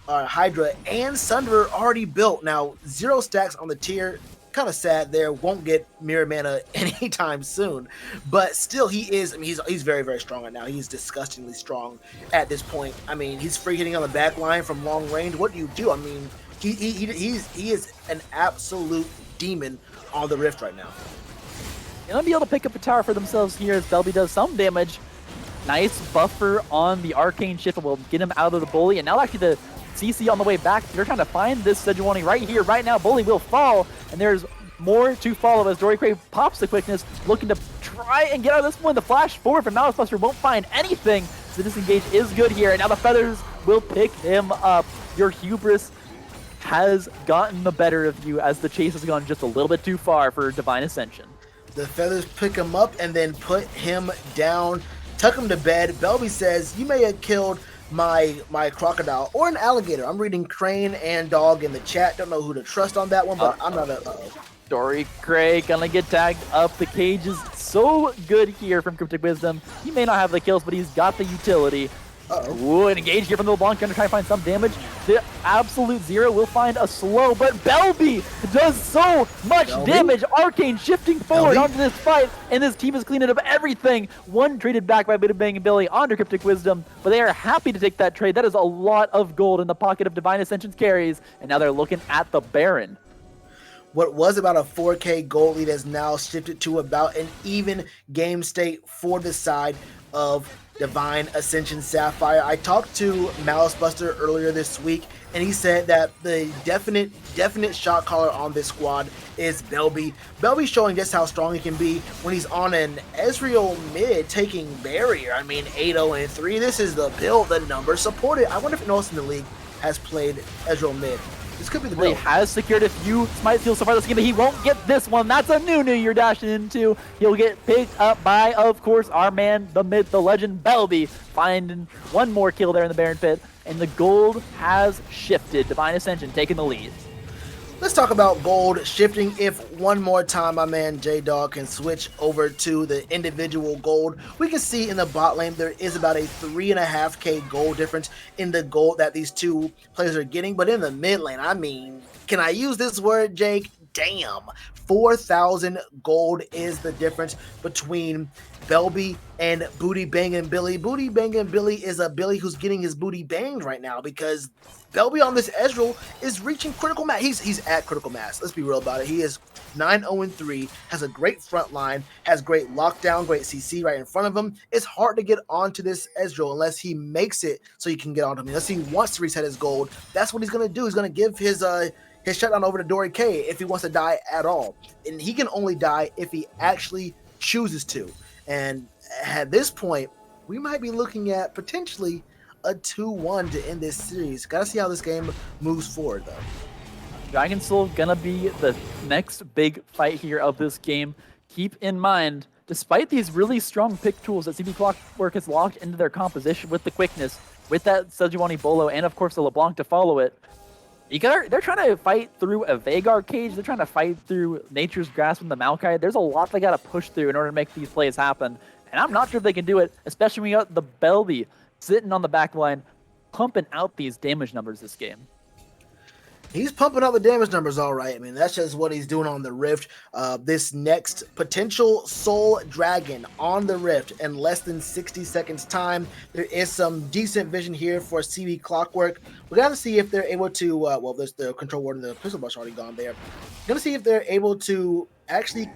Hydra, and Sunderer already built. Now 0 stacks on the tier. Kind of sad there. Won't get mirror mana anytime soon, but still he is. I mean, he's very, very strong right now. He's disgustingly strong at this point. I mean, he's free hitting on the back line from long range. What do you do? I mean, He is an absolute demon on the Rift right now. Gonna be able to pick up a tower for themselves here as Belby does some damage. Nice buffer on the Arcane Shift will get him out of the Bully, and now actually the CC on the way back. They're trying to find this Sejuani right here, right now. Bully will fall, and there's more to follow as Dory Crave pops the quickness, looking to try and get out of this one. The flash forward from Malice Buster won't find anything. The disengage is good here, and now the Feathers will pick him up. Your hubris has gotten the better of you as the chase has gone just a little bit too far for Divine Ascension. The Feathers pick him up and then put him down, tuck him to bed. Belby says, you may have killed my crocodile or an alligator. I'm reading crane and dog in the chat. Don't know who to trust on that one, but I'm not a... Dory Craig gonna get tagged up. The cage is so good here from Cryptic Wisdom. He may not have the kills, but he's got the utility. Ooh, an engage here from the LeBlanc, gonna try to find some damage. The Absolute Zero will find a slow, but Belby does so much damage. Arcane shifting forward onto this fight, and this team is cleaning up everything. One traded back by Bada Bang and Billy onto Cryptic Wisdom, but they are happy to take that trade. That is a lot of gold in the pocket of Divine Ascension's carries, and now they're looking at the Baron. What was about a 4K gold lead has now shifted to about an even game state for the side of Divine Ascension Sapphire. I talked to Malice Buster earlier this week, and he said that the definite shot caller on this squad is Belby. Belby showing just how strong he can be when he's on an Ezreal mid taking barrier. I mean, 8-0-3. This is the build, the number supported. I wonder if anyone else in the league has played Ezreal mid. This could be the build. He has secured a few smite steals so far this game, but he won't get this one. That's a new you're dashing into. He'll get picked up by, of course, our man, the myth, the legend, Belby, finding one more kill there in the Baron Pit, and the gold has shifted. Divine Ascension taking the lead. Let's talk about gold shifting. If one more time my man J-Dog can switch over to the individual gold, we can see in the bot lane there is about a 3.5k gold difference in the gold that these two players are getting. But in the mid lane, I mean, can I use this word, Jake? Damn. 4,000 gold is the difference between Belby and Booty Bangin' Billy. Booty Bangin' Billy is a Billy who's getting his booty banged right now because Belby on this Ezreal is reaching critical mass. He's at critical mass. Let's be real about it. He is 9-0-3, has a great front line, has great lockdown, great CC right in front of him. It's hard to get onto this Ezreal unless he makes it so you can get onto him. Unless he wants to reset his gold. That's what he's going to do. He's going to give his shutdown over to Dory K if he wants to die at all. And he can only die if he actually chooses to. And at this point, we might be looking at potentially a 2-1 to end this series. Gotta see how this game moves forward, though. Dragon Soul gonna be the next big fight here of this game. Keep in mind, despite these really strong pick tools that CB Clockwork has locked into their composition with the quickness, with that Sejuani Bolo, and of course the LeBlanc to follow it, they're trying to fight through a Vhagar cage. They're trying to fight through Nature's Grasp and the Maokai. There's a lot they got to push through in order to make these plays happen. And I'm not sure if they can do it, especially when you got the Belby sitting on the back line, pumping out these damage numbers this game. He's pumping out the damage numbers all right. I mean, that's just what he's doing on the Rift. This next potential Soul Dragon on the Rift in less than 60 seconds time. There is some decent vision here for CB Clockwork. We got to see if they're able to, well, there's the Control Ward and the Pistol Bush already gone there. Going to see if they're able to actually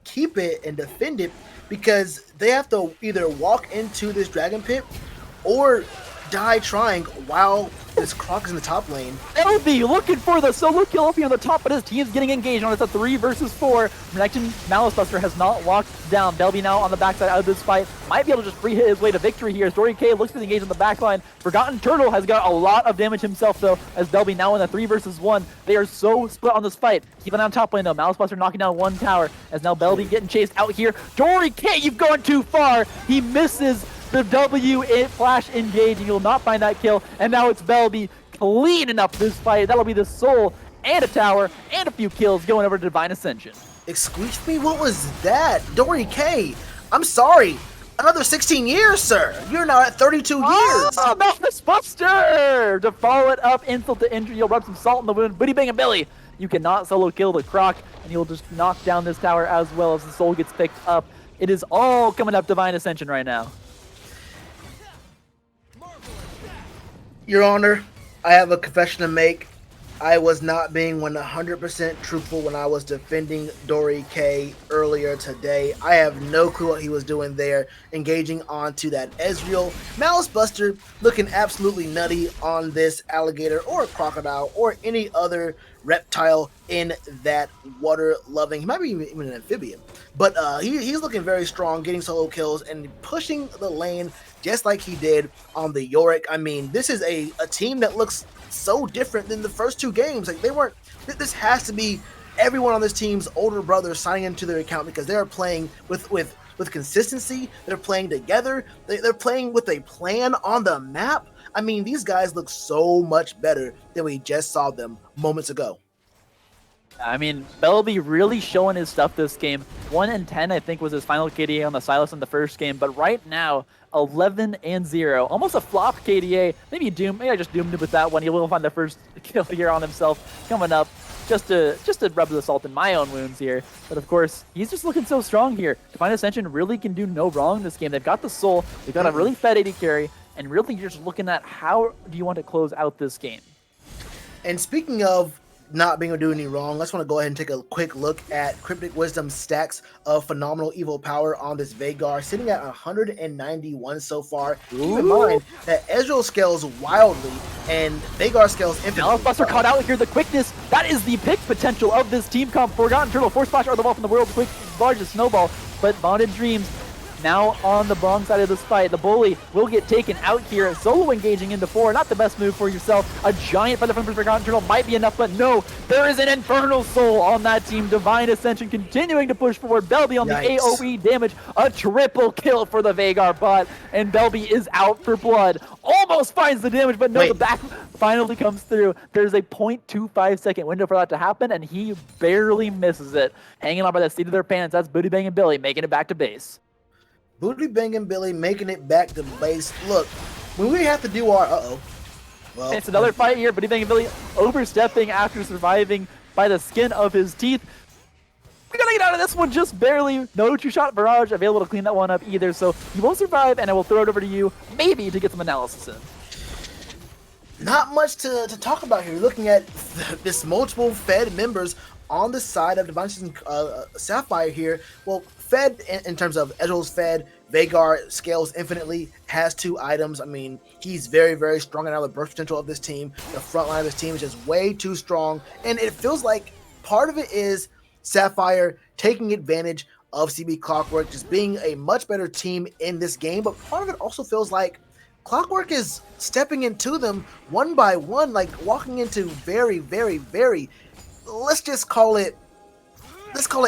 keep it and defend it, because they have to either walk into this Dragon Pit or die trying while this Croc is in the top lane. Belby looking for the solo kill up here on the top, but his team's getting engaged on it. It's a 3 versus 4. Protection Malice Buster has not locked down. Belby now on the backside out of this fight. Might be able to just free hit his way to victory here as Dory K looks for the engage on the backline. Forgotten Turtle has got a lot of damage himself though, as Belby now in a 3 versus 1. They are so split on this fight. Keeping on top lane though. Malice Buster knocking down one tower as now Belby getting chased out here. Dory K, you've gone too far. He misses the W flash engage, and you'll not find that kill. And now it's Belby cleaning up this fight. That'll be the soul and a tower and a few kills going over to Divine Ascension. Excuse me, what was that? Dory K, I'm sorry. Another 16 years, sir. You're now at 32 years. Oh, Malice Buster! To follow it up, insult to injury. You'll rub some salt in the wound. Booty Bang and Billy, you cannot solo kill the Croc, and you'll just knock down this tower as well as the soul gets picked up. It is all coming up Divine Ascension right now. Your Honor, I have a confession to make. I was not being 100% truthful when I was defending Dory K earlier today. I have no clue what he was doing there, engaging onto that Ezreal. Malice Buster looking absolutely nutty on this alligator or a crocodile or any other reptile in that water-loving. He might be even an amphibian. But he's looking very strong, getting solo kills and pushing the lane just like he did on the Yorick. I mean, this is a team that looks so different than the first two games. Like, they weren't. This has to be everyone on this team's older brother signing into their account because they are playing with consistency. They're playing together. They're playing with a plan on the map. I mean, these guys look so much better than we just saw them moments ago. I mean, Bellby really showing his stuff this game. 1-10, I think, was his final KDA on the Sylas in the first game. But right now, 11-0. Almost a flop KDA. Maybe Doom. Maybe I just doomed him with that one. He will find the first kill here on himself coming up. Just to rub the salt in my own wounds here. But of course, he's just looking so strong here. Divine Ascension really can do no wrong in this game. They've got the soul. They've got a really fed AD carry. And really, you're just looking at how do you want to close out this game. And speaking of not being able to do any wrong, let's want to go ahead and take a quick look at Cryptic Wisdom's stacks of phenomenal evil power on this Veigar, sitting at 191 so far. Keep in mind that Ezreal scales wildly and Veigar scales infinitely. Buster caught out here, the quickness, that is the pick potential of this team comp. Forgotten Turtle, Force Splash are the ball from the world's largest snowball, but Bonded Dreams now on the wrong side of this fight. The bully will get taken out here. Solo engaging into 4. Not the best move for yourself. A giant feather from the Forgotten Turtle might be enough, but no. There is an Infernal Soul on that team. Divine Ascension continuing to push forward. Belby on the AoE damage. A triple kill for the Veigar bot. And Belby is out for blood. Almost finds the damage, but no, the back finally comes through. There's a 0.25 second window for that to happen, and he barely misses it. Hanging on by the seat of their pants. That's Booty Bang and Billy making it back to base. Booty Banging Billy making it back to base. Look, when we have to do our well, it's another fight here. Booty Banging Billy overstepping after surviving by the skin of his teeth. We're gonna get out of this one just barely. No two-shot barrage available to clean that one up either. So you will survive, and I will throw it over to you, maybe to get some analysis in. Not much to talk about here. Looking at this multiple Fed members on the side of Divine Sapphire here. Well, Fed in terms of Ezreal's Fed, Veigar scales infinitely, has 2 items. I mean, he's very, very strong and now the burst potential of this team. The front line of this team is just way too strong. And it feels like part of it is Sapphire taking advantage of CB Clockwork, just being a much better team in this game. But part of it also feels like Clockwork is stepping into them one by one, like walking into very, very, very, let's call it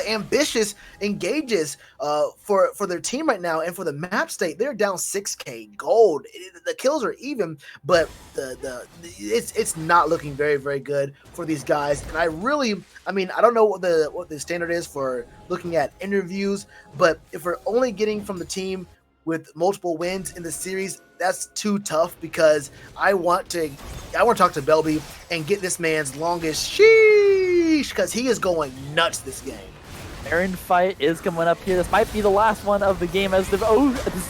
ambitious engages for their team right now. And for the map state, they're down 6k gold. The kills are even, but it's not looking very, very good for these guys. And I mean, I don't know what the standard is for looking at interviews, but if we're only getting from the team with multiple wins in the series, that's too tough, because I want to talk to Belby and get this man's longest sheesh, because he is going nuts this game. Baron fight is coming up here. This might be the last one of the game, as the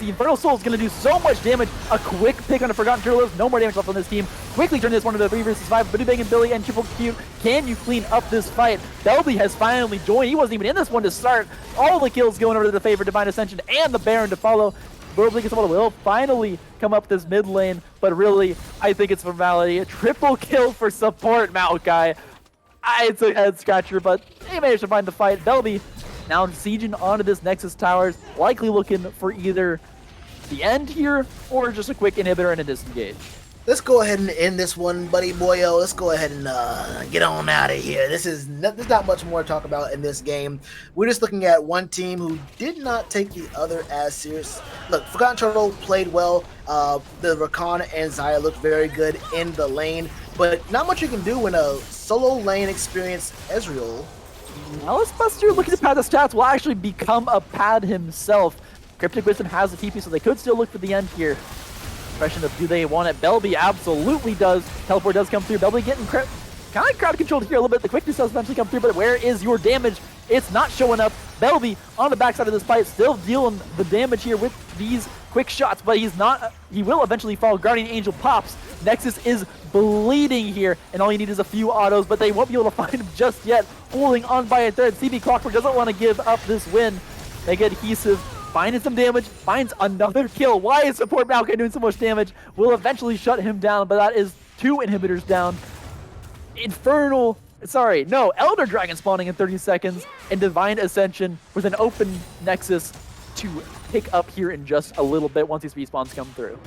Infernal Soul is going to do so much damage. A quick pick on a Forgotten Turtle. No more damage left on this team. Quickly turn this one into a 3 versus 5. Booty Bang and Billy and Triple Q. Can you clean up this fight? Belby has finally joined. He wasn't even in this one to start. All the kills going over to the favor Divine Ascension and the Baron to follow. Will finally come up this mid lane, but really, I think it's formality. A triple kill for support, Maokai. It's a head scratcher, but they managed to find the fight. Belby now sieging onto this Nexus Towers, likely looking for either the end here or just a quick inhibitor and a disengage. Let's go ahead and end this one, buddy boyo. Let's go ahead and get on out of here. There's not much more to talk about in this game. We're just looking at one team who did not take the other as serious. Look, Forgotten Turtle played well. The Rakan and Xayah looked very good in the lane, but not much you can do when a solo lane experienced Ezreal. Malice Buster, looking to pad the stats, will actually become a pad himself. Cryptic Wisdom has the TP, so they could still look for the end here. Question of do they want it? Belby absolutely does. Teleport does come through. Belby getting kind of crowd controlled here a little bit. The quickness does eventually come through, but where is your damage? It's not showing up. Belby on the backside of this fight, still dealing the damage here with these quick shots, but he's not. He will eventually fall. Guardian Angel pops. Nexus is bleeding here, and all you need is a few autos, but they won't be able to find him just yet. Holding on by a thread, CB Clockwork doesn't want to give up this win. Mega Adhesive finding some damage, finds another kill. Why is Support Maokai doing so much damage? Will eventually shut him down, but that is 2 inhibitors down. Elder Dragon spawning in 30 seconds, and Divine Ascension with an open Nexus to pick up here in just a little bit once these respawns come through.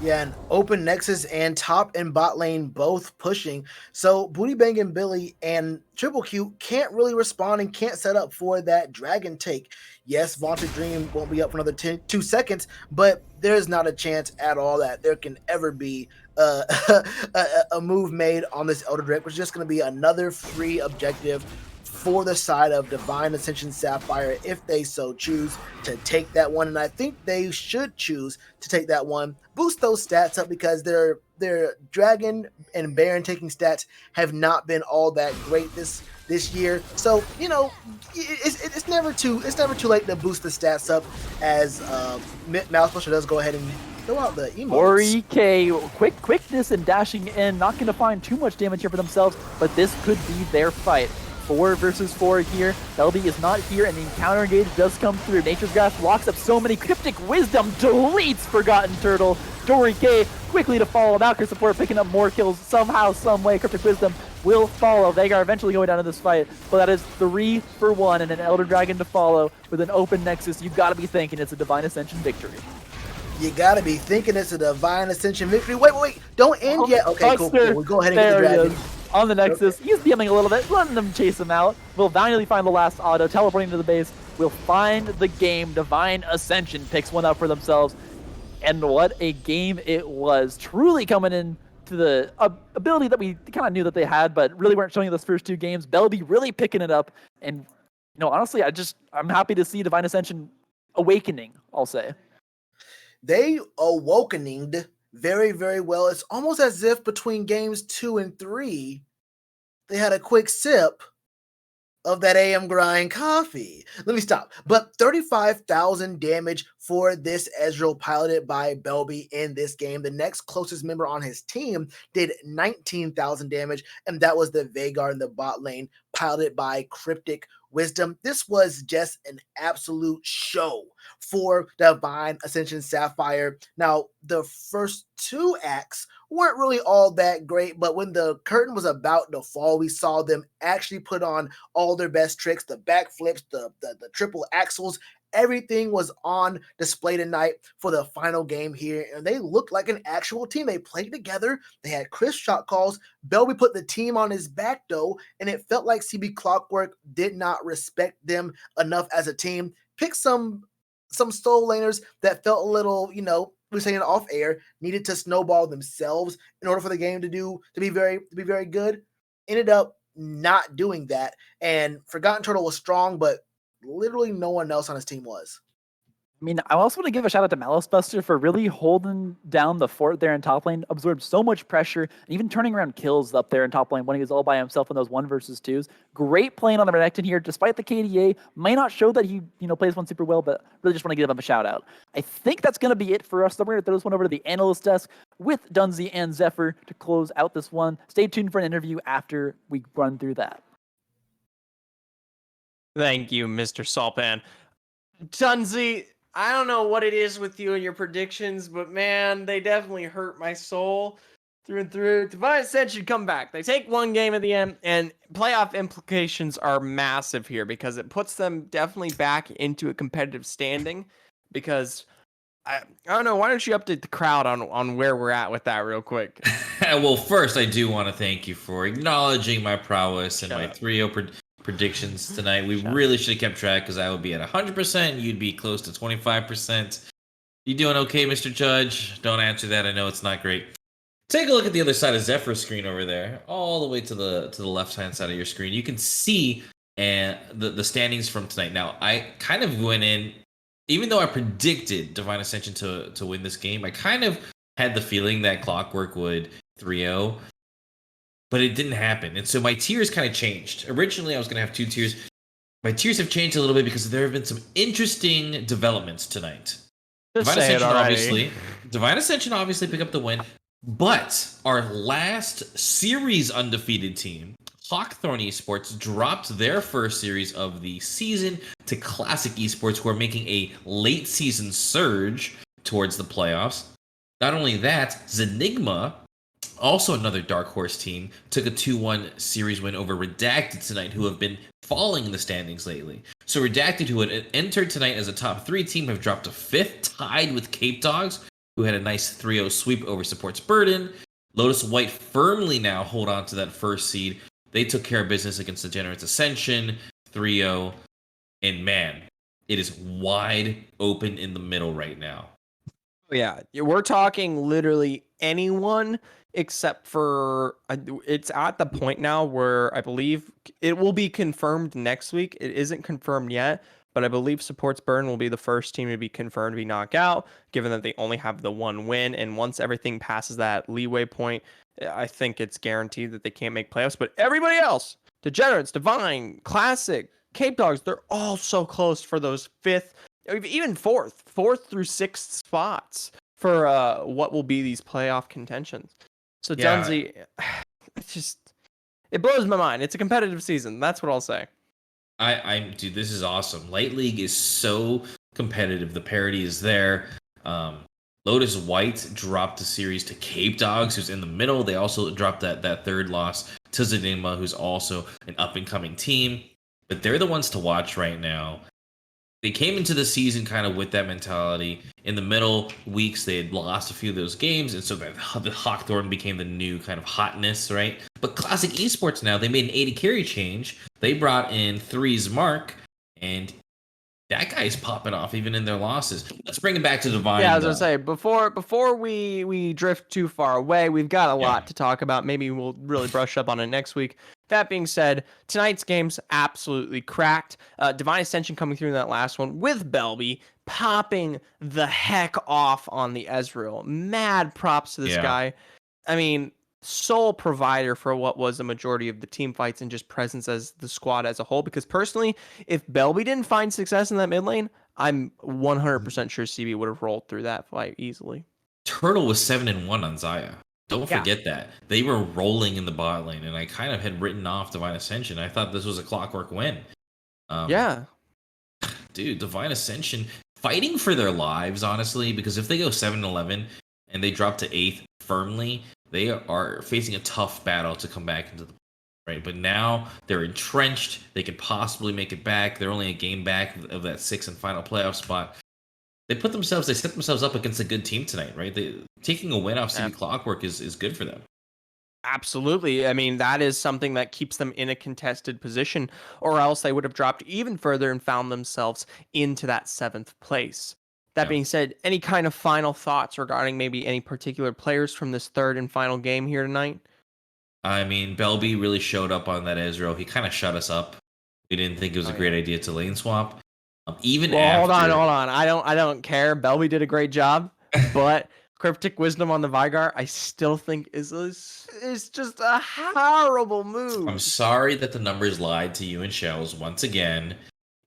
Yeah, and open Nexus and top and bot lane both pushing. So Booty Bang and Billy and Triple Q can't really respond and can't set up for that dragon take. Yes, Vaunted Dream won't be up for another 2 seconds, but there's not a chance at all that there can ever be a move made on this Elder Drake, which is just going to be another free objective for the side of Divine Ascension Sapphire if they so choose to take that one. And I think they should choose to take that one, boost those stats up, because their Dragon and Baron taking stats have not been all that great this year. So, you know, it's never too late to boost the stats up, as Mouse Pusher does go ahead and throw out the emotes. 4EK, quickness and dashing in, not going to find too much damage here for themselves, but this could be their fight. 4 versus 4 here. Belby is not here, and the encounter engage does come through. Nature's Grasp locks up so many. Cryptic Wisdom deletes Forgotten Turtle. Dory K quickly to follow. Valkyrie support picking up more kills somehow, some way. Cryptic Wisdom will follow. Veigar eventually going down in this fight, but that is 3 for 1 and an Elder Dragon to follow with an open Nexus. You've got to be thinking it's a Divine Ascension victory. You gotta be thinking it's a Divine Ascension victory. Wait, don't end yet. Okay, cool. We'll go ahead and get the dragon. On the Nexus, he's BMing a little bit, letting them chase him out. Will valiantly find the last auto, teleporting to the base. Will find the game. Divine Ascension picks one up for themselves. And what a game it was. Truly coming in to the ability that we kind of knew that they had, but really weren't showing those first 2 games. Belby really picking it up. And, you know, honestly, I'm happy to see Divine Ascension awakening, I'll say. They awakeninged very, very well. It's almost as if between games 2 and 3, they had a quick sip of that AM grind coffee. Let me stop. But 35,000 damage for this Ezreal piloted by Belby in this game. The next closest member on his team did 19,000 damage, and that was the Veigar in the bot lane piloted by Cryptic Wisdom. This was just an absolute show for Divine Ascension Sapphire. Now, the first 2 acts weren't really all that great, but when the curtain was about to fall, we saw them actually put on all their best tricks, the backflips, the triple axles. Everything was on display tonight for the final game here, and they looked like an actual team. They played together. They had crisp shot calls. Belby put the team on his back, though, and it felt like CB Clockwork did not respect them enough as a team. Picked some soul laners that felt a little, you know, we were saying off air, needed to snowball themselves in order for the game to be very good. Ended up not doing that, and Forgotten Turtle was strong, but literally no one else on his team was. I mean, I also want to give a shout out to Malice Buster for really holding down the fort there in top lane, absorbed so much pressure, and even turning around kills up there in top lane when he was all by himself in those 1 versus 2s. Great playing on the Renekton here, despite the KDA. Might not show that he, you know, plays one super well, but really just want to give him a shout out. I think that's going to be it for us. So we're going to throw this one over to the analyst desk with Dunsey and Zephyr to close out this one. Stay tuned for an interview after we run through that. Thank you, Mr. Salpan. Dunsey, I don't know what it is with you and your predictions, but man, they definitely hurt my soul through and through. Divine Ascension come back. They take 1 game at the end, and playoff implications are massive here because it puts them definitely back into a competitive standing. Because I don't know, why don't you update the crowd on where we're at with that real quick? Well, first, I do want to thank you for acknowledging my prowess and my 3-0 predictions tonight. We really should have kept track, because I would be at 100%. You'd be close to 25%. You doing okay, Mr. Judge? Don't answer that. I know it's not great. Take a look at the other side of Zephyr's screen over there, all the way to the left-hand side of your screen. You can see the standings from tonight. Now, I kind of went in, even though I predicted Divine Ascension to win this game, I kind of had the feeling that Clockwork would 3-0. But it didn't happen. And so my tiers kind of changed. Originally, I was going to have 2 tiers. My tiers have changed a little bit because there have been some interesting developments tonight. Divine Ascension obviously pick up the win. But our last series undefeated team, Hawkthorne Esports, dropped their first series of the season to Classic Esports, who are making a late season surge towards the playoffs. Not only that, Zenigma, also another Dark Horse team, took a 2-1 series win over Redacted tonight, who have been falling in the standings lately. So Redacted, who had entered tonight as a top 3 team, have dropped to 5th, tied with Cape Dogs, who had a nice 3-0 sweep over Supports Burden. Lotus White firmly now hold on to that first seed. They took care of business against the Degenerates Ascension, 3-0. And man, it is wide open in the middle right now. Yeah, we're talking literally anyone except for it's at the point now where I believe it will be confirmed next week. It isn't confirmed yet, but I believe Supports Burn will be the first team to be confirmed to be knocked out, given that they only have the one win. And once everything passes that leeway point, I think it's guaranteed that they can't make playoffs. But everybody else, Degenerates, Divine, Classic, Cape Dogs, they're all so close for those 5th, even 4th through 6th spots for what will be these playoff contentions. So Yeah. Dunsey, it blows my mind. It's a competitive season. That's what I'll say. Dude, this is awesome. Light League is so competitive. The parity is there. Lotus White dropped the series to Cape Dogs, who's in the middle. They also dropped that third loss to Zedema, who's also an up-and-coming team. But they're the ones to watch right now. They came into the season kind of with that mentality. In the middle weeks, they had lost a few of those games, and so the Hawkthorne became the new kind of hotness, right? But Classic Esports now, they made an 80 carry change. They brought in Three's Mark, and that guy's popping off even in their losses. Let's bring it back to Divine. Yeah, as I was say, before we drift too far away, we've got a lot to talk about. Maybe we'll really brush up on it next week. That being said, tonight's game's absolutely cracked. Divine Ascension coming through in that last one with Belby popping the heck off on the Ezreal. Mad props to this guy. I mean, sole provider for what was the majority of the team fights and just presence as the squad as a whole. Because personally, if Belby didn't find success in that mid lane, I'm 100% sure CB would have rolled through that fight easily. Turtle was 7-1 on Zaya. Don't forget that. They were rolling in the bot lane, and I kind of had written off Divine Ascension. I thought this was a Clockwork win. Dude, Divine Ascension fighting for their lives, honestly, because if they go 7-11 and they drop to 8th firmly, they are facing a tough battle to come back into the right. But now they're entrenched. They could possibly make it back. They're only a game back of that 6th and final playoff spot. They set themselves up against a good team tonight, right? Taking a win off CB Clockwork is good for them. Absolutely. I mean, that is something that keeps them in a contested position, or else they would have dropped even further and found themselves into that 7th place. That being said, any kind of final thoughts regarding maybe any particular players from this 3rd and final game here tonight? I mean, Belby really showed up on that Ezreal. He kind of shut us up. We didn't think it was a great idea to lane swap. Hold on. I don't care. Belby did a great job, but Cryptic Wisdom on the Vigar, I still think is just a horrible move. I'm sorry that the numbers lied to you and Shells once again.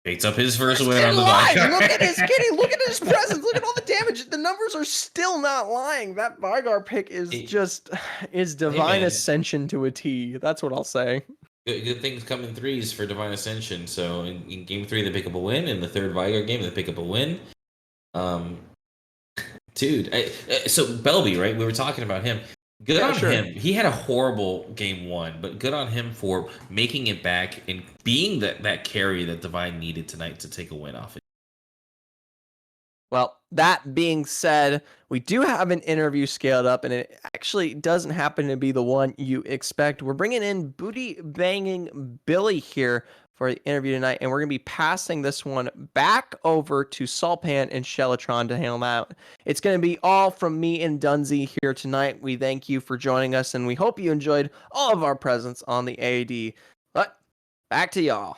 Picks up his first win on the Vigar. Look at his skinny. Look at his presence. Look at all the damage. The numbers are still not lying. That Vigar pick is Divine Ascension to a T. That's what I'll say. Good things come in threes for Divine Ascension. So in game 3, they pick up a win. In the 3rd Vigar game, they pick up a win. Dude, so Belby, right? We were talking about him. Good on him. He had a horrible game 1, but good on him for making it back and being that carry that Divine needed tonight to take a win off it. Well, that being said, we do have an interview scaled up, and it actually doesn't happen to be the one you expect. We're bringing in Booty Banging Billy here for the interview tonight, and we're going to be passing this one back over to Sulpan and Shellatron to handle that. It's going to be all from me and Dunsey here tonight. We thank you for joining us, and we hope you enjoyed all of our presence on the AAD. But back to y'all.